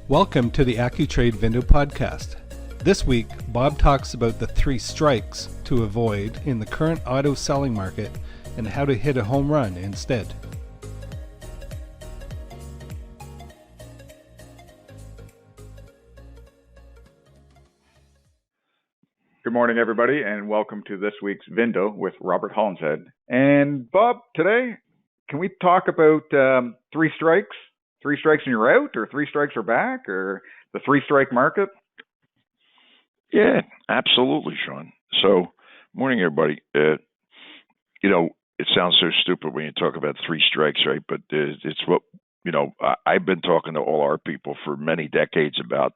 Welcome to the Accu-Trade VIN-dow podcast. This week, Bob talks about the 3 strikes to avoid in the current auto selling market and how to hit a home run instead. Good morning, everybody, and welcome to this week's VIN-dow with Robert Hollinshead. And Bob, today, can we talk about 3 strikes? 3 strikes and you're out, or 3 strikes are back, or the 3-strike market? Yeah, absolutely, Sean. So, morning, everybody. It sounds so stupid when you talk about 3 strikes, right? But it's what, I've been talking to all our people for many decades about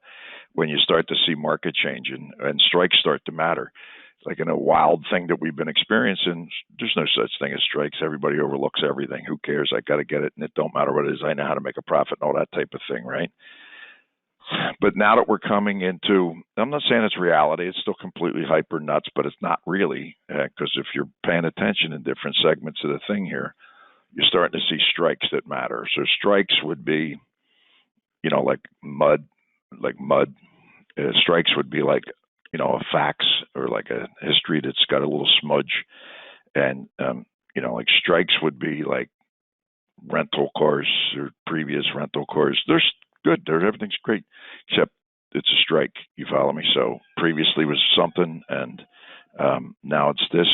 when you start to see market change and strikes start to matter. Like in a wild thing that we've been experiencing, there's no such thing as strikes. Everybody overlooks everything. Who cares? I got to get it, and it don't matter what it is. I know how to make a profit and all that type of thing, right? But now that we're coming into, I'm not saying it's reality. It's still completely hyper nuts, but it's not really, because if you're paying attention in different segments of the thing here, you're starting to see strikes that matter. So strikes would be, like mud. Strikes would be like, a fax or like a history that's got a little smudge. And, like strikes would be like rental cars or previous rental cars. They're good. Everything's great, except it's a strike. You follow me? So previously was something, and now it's this.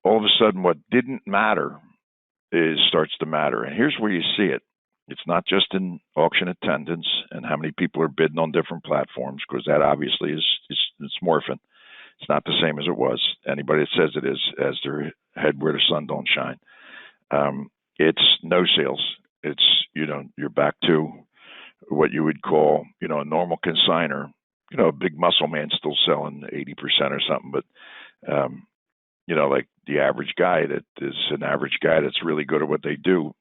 All of a sudden, what didn't matter starts to matter. And here's where you see it. It's not just in auction attendance and how many people are bidding on different platforms, because that obviously it's morphing. It's not the same as it was. Anybody that says it is has their head where the sun don't shine. It's no sales. It's, you're back to what you would call, a normal consignor. A big muscle man still selling 80% or something, but like the average guy that is an average guy that's really good at what they do,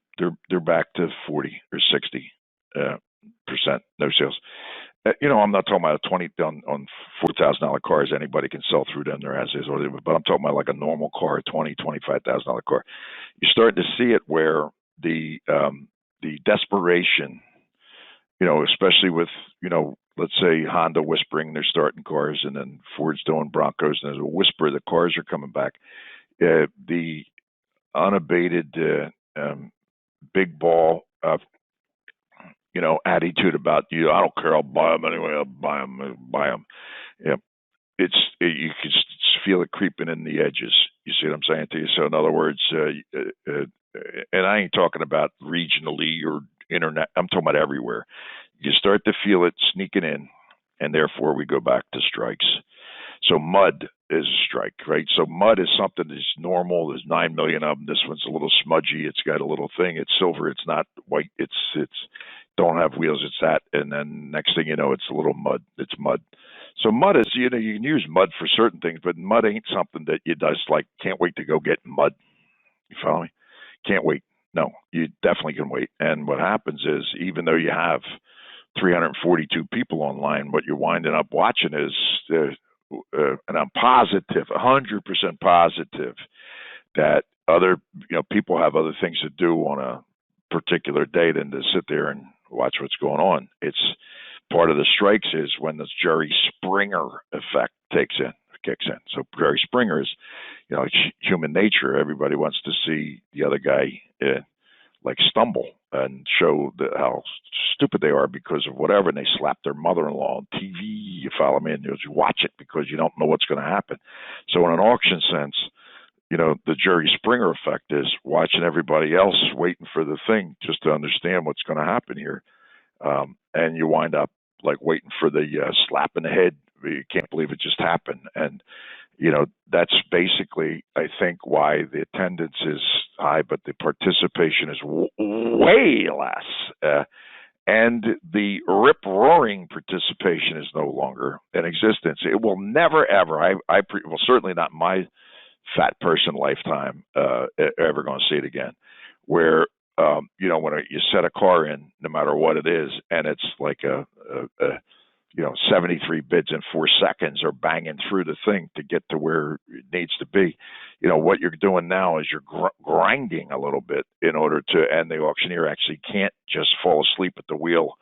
they're back to 40 or 60 percent no sales. I'm not talking about a 20 on $4,000 cars. Anybody can sell through them. They're as is, but I'm talking about like a normal car, a $25,000 car. You're starting to see it where the desperation, especially with let's say Honda whispering they're starting cars, and then Ford's doing Broncos, and there's a whisper that cars are coming back. The unabated big ball attitude about I don't care, I'll buy them anyway. I'll buy them. Yeah, you can feel it creeping in the edges. You see what I'm saying to you? So in other words, and I ain't talking about regionally or internet. I'm talking about everywhere. You start to feel it sneaking in, and therefore we go back to strikes. So mud is a strike, right? So mud is something that's normal. There's 9 million of them. This one's a little smudgy. It's got a little thing. It's silver. It's not white. It's don't have wheels. It's that. And then next thing you know, it's a little mud. It's mud. So mud is, you can use mud for certain things, but mud ain't something that you just like, can't wait to go get mud. You follow me? Can't wait. No, you definitely can wait. And what happens is, even though you have 342 people online, what you're winding up watching is, and I'm positive, 100% positive, that other, people have other things to do on a particular day than to sit there and watch what's going on. It's part of the strikes is when this Jerry Springer effect kicks in. So Jerry Springer is, it's human nature. Everybody wants to see the other guy stumble and show how stupid they are because of whatever, and they slap their mother-in-law on TV. You follow me, and you watch it because you don't know what's going to happen. So in an auction sense, the Jerry Springer effect is watching everybody else waiting for the thing just to understand what's going to happen here, and you wind up like waiting for the slap in the head. You can't believe it just happened. And that's basically, I think, why the attendance is high, but the participation is way less. And the rip-roaring participation is no longer in existence. It will never, ever, well, certainly not in my fat person lifetime, ever going to see it again, where, when you set a car in, no matter what it is, and it's like a 73 bids in 4 seconds are banging through the thing to get to where it needs to be. What you're doing now is you're grinding a little bit in order to, and the auctioneer actually can't just fall asleep at the wheel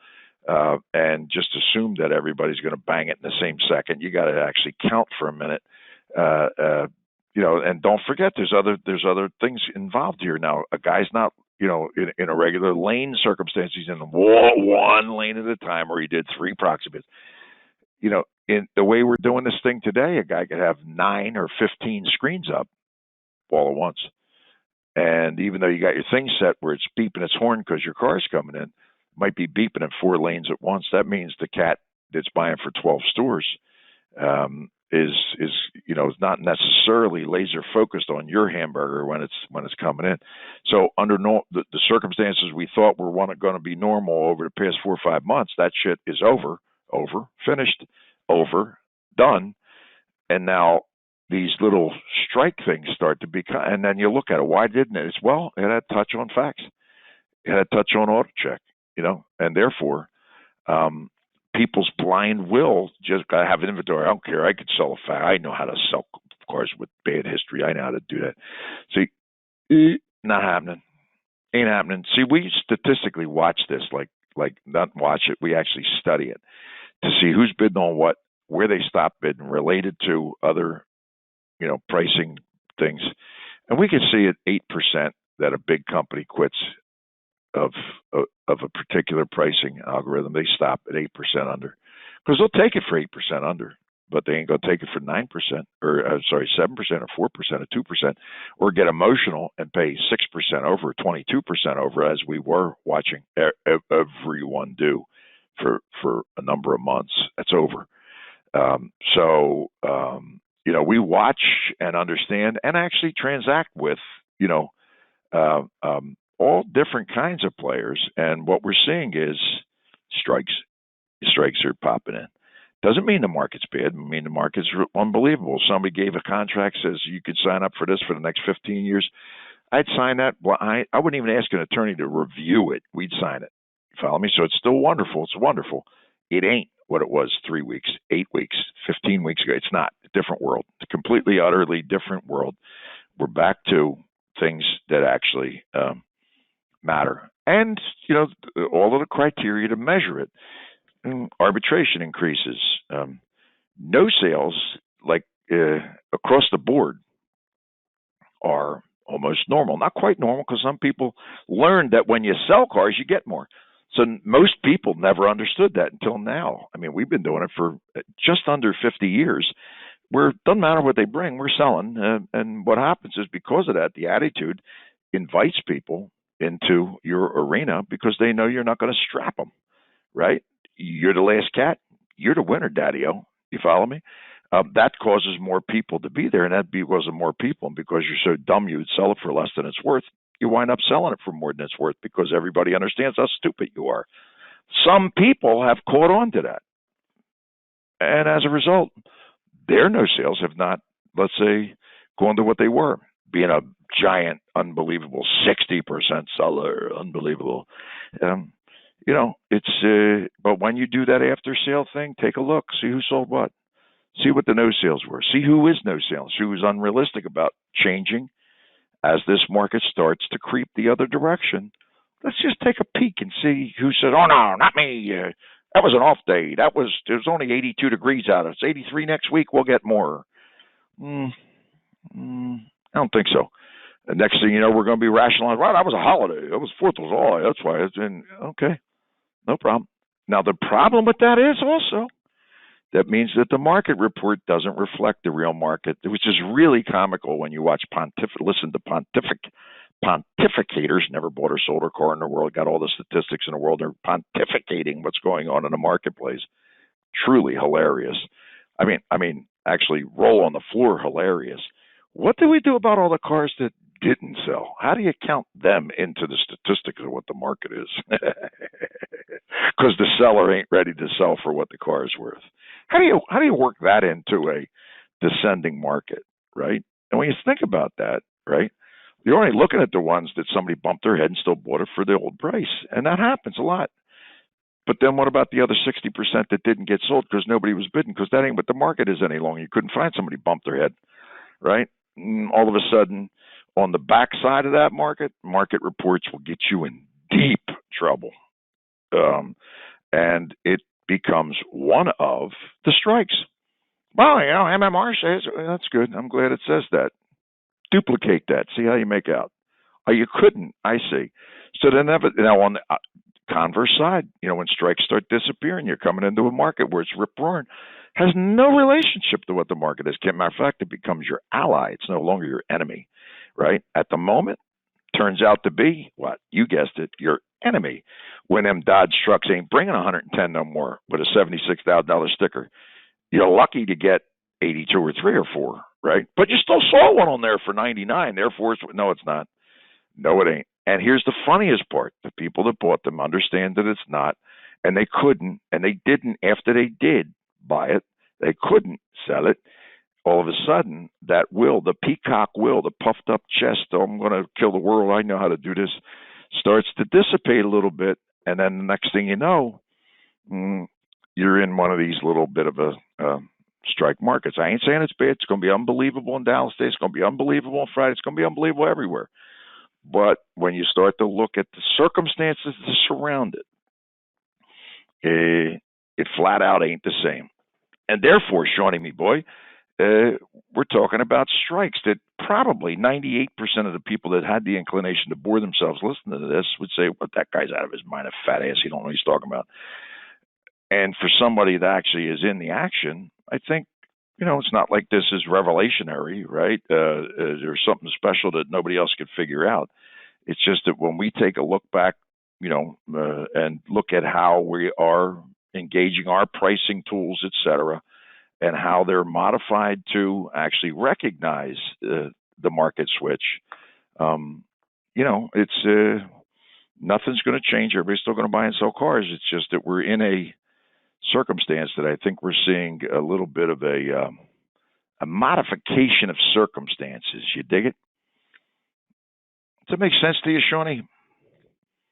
and just assume that everybody's going to bang it in the same second. You got to actually count for a minute. And don't forget there's other things involved here. Now, a guy's not, in a regular lane circumstance, he's in one lane at a time, or he did 3 proxy bids. In the way we're doing this thing today, a guy could have 9 or 15 screens up all at once. And even though you got your thing set where it's beeping its horn because your car's coming in, might be beeping in 4 lanes at once. That means the cat that's buying for 12 stores is not necessarily laser focused on your hamburger when it's coming in. So under the circumstances we thought were going to be normal over the past 4 or 5 months, that shit is over, finished, over, done, and now these little strike things start to become. And then you look at it. Why didn't it? It's, well, it had a touch on facts. It had a touch on auto check, and therefore. People's blind will just got to have an inventory. I don't care. I could sell a fact. I know how to sell cars with bad history. I know how to do that. See, not happening. Ain't happening. See, we statistically watch this, like not watch it. We actually study it to see who's bidding on what, where they stop bidding, related to other, pricing things, and we can see at 8% that a big company quits of a particular pricing algorithm. They stop at 8% under, because they'll take it for 8% under, but they ain't going to take it for 9% or 7% or 4% or 2%, or get emotional and pay 6% over, 22% over, as we were watching everyone do for a number of months. That's over. We watch and understand and actually transact with, all different kinds of players, and what we're seeing is strikes. Strikes are popping in. Doesn't mean the market's bad. I mean, the market's unbelievable. Somebody gave a contract, says you could sign up for this for the next 15 years. I'd sign that. Well, I wouldn't even ask an attorney to review it. We'd sign it. You follow me? So it's still wonderful. It's wonderful. It ain't what it was 3 weeks, 8 weeks, 15 weeks ago. It's not. A different world. A completely, utterly different world. We're back to things that actually matter, and all of the criteria to measure it. Arbitration increases, no sales, like across the board, are almost normal. Not quite normal, because some people learned that when you sell cars you get more. So most people never understood that until now. I mean, we've been doing it for just under 50 years. Where it doesn't matter what they bring, we're selling, and what happens is, because of that, the attitude invites people into your arena, because they know you're not going to strap them, right? You're the last cat. You're the winner, daddy-o. You follow me? That causes more people to be there, and that because of more people, and because you're so dumb you would sell it for less than it's worth, you wind up selling it for more than it's worth, because everybody understands how stupid you are. Some people have caught on to that, and as a result, their no sales have not, let's say, gone to what they were, being a giant, unbelievable 60% seller, unbelievable. But when you do that after sale thing, take a look, see who sold what, see what the no sales were, see who is no sales, who is unrealistic about changing as this market starts to creep the other direction. Let's just take a peek and see who said, "Oh no, not me. That was an off day. It was only 82 degrees out. It's 83 next week. We'll get more." I don't think so. The next thing you know, we're going to be rationalizing. Well, that was a holiday. It was 4th of July. That's why it's in. Okay, no problem. Now, the problem with that is also that means that the market report doesn't reflect the real market, which is really comical when you watch listen to pontificators, never bought or sold a car in the world, got all the statistics in the world, they're pontificating what's going on in the marketplace. Truly hilarious. I mean, actually roll on the floor hilarious. What do we do about all the cars that didn't sell? How do you count them into the statistics of what the market is? Because the seller ain't ready to sell for what the car is worth. How do you work that into a descending market, right? And when you think about that, right, you're only looking at the ones that somebody bumped their head and still bought it for the old price, and that happens a lot. But then what about the other 60% that didn't get sold because nobody was bidding? Because that ain't what the market is any longer. You couldn't find somebody bump their head, right? All of a sudden, on the backside of that market reports will get you in deep trouble. and it becomes one of the strikes. Well, MMR says that's good. I'm glad it says that. Duplicate that. See how you make out. Oh, you couldn't. I see. So then, now on the converse side, when strikes start disappearing, you're coming into a market where it's rip roaring, has no relationship to what the market is. Matter of fact, it becomes your ally. It's no longer your enemy, right? At the moment, turns out to be what you guessed it, your enemy. When them Dodge trucks ain't bringing 110 no more with a $76,000 sticker, you're lucky to get 82 or 3 or 4, right? But you still saw one on there for 99. Therefore, no, it's not. No, it ain't. And here's the funniest part. The people that bought them understand that it's not, and they couldn't, and they didn't after they did buy it. They couldn't sell it. All of a sudden, that will, the peacock will, the puffed up chest, oh, I'm going to kill the world, I know how to do this, starts to dissipate a little bit. And then the next thing you know, you're in one of these little bit of a strike markets. I ain't saying it's bad. It's going to be unbelievable in Dallas Day. It's going to be unbelievable on Friday. It's going to be unbelievable everywhere. But when you start to look at the circumstances that surround it, it flat out ain't the same. And therefore, Shawnee, me boy, we're talking about strikes that probably 98% of the people that had the inclination to bore themselves listening to this would say, "What, that guy's out of his mind, a fat ass, he don't know what he's talking about." And for somebody that actually is in the action, I think, it's not like this is revelationary, right? There's something special that nobody else could figure out. It's just that when we take a look back, and look at how we are engaging our pricing tools, et cetera, and how they're modified to actually recognize the market switch, it's nothing's going to change. Everybody's still going to buy and sell cars. It's just that we're in a circumstance that I think we're seeing a little bit of a modification of circumstances. You dig it? Does it make sense to you, Shawnee?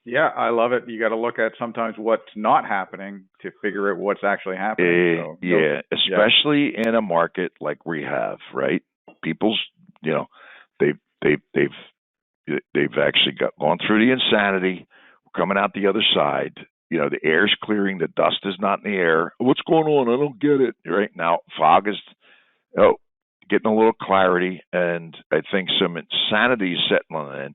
Yeah, I love it. You got to look at sometimes what's not happening to figure out what's actually happening. Especially in a market like we have, right? People's, they've actually gone through the insanity. We're coming out the other side. The air's clearing. The dust is not in the air. What's going on? I don't get it. Right now, fog is getting a little clarity, and I think some insanity is settling in.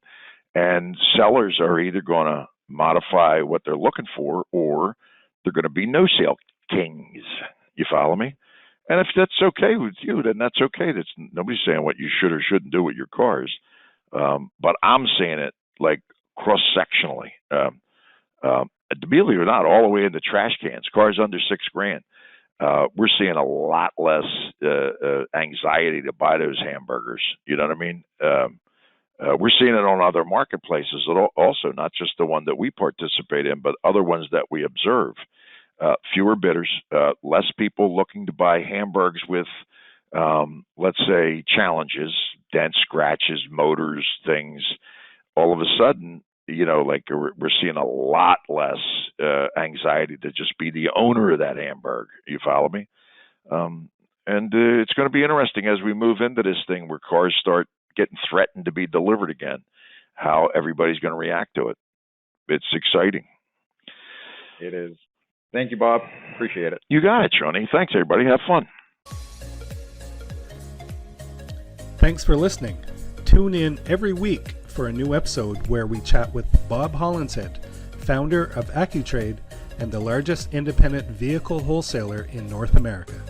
And sellers are either going to modify what they're looking for, or they're going to be no sale kings. You follow me? And if that's okay with you, then that's okay. That's nobody's saying what you should or shouldn't do with your cars. But I'm saying it like cross-sectionally. Believe it or not, all the way into trash cans, cars under $6,000. We're seeing a lot less anxiety to buy those hamburgers. You know what I mean? We're seeing it on other marketplaces also, not just the one that we participate in, but other ones that we observe. Fewer bidders, less people looking to buy hamburgers with, let's say, challenges, dents, scratches, motors, things. All of a sudden, we're seeing a lot less anxiety to just be the owner of that hamburger. You follow me? And it's going to be interesting as we move into this thing where cars start getting threatened to be delivered again, how everybody's going to react to it. It's exciting. It is. Thank you, Bob. Appreciate it. You got it, Shawnee. Thanks, everybody. Have fun. Thanks for listening. Tune in every week for a new episode where we chat with Bob Hollinshead, founder of Accu-Trade and the largest independent vehicle wholesaler in North America.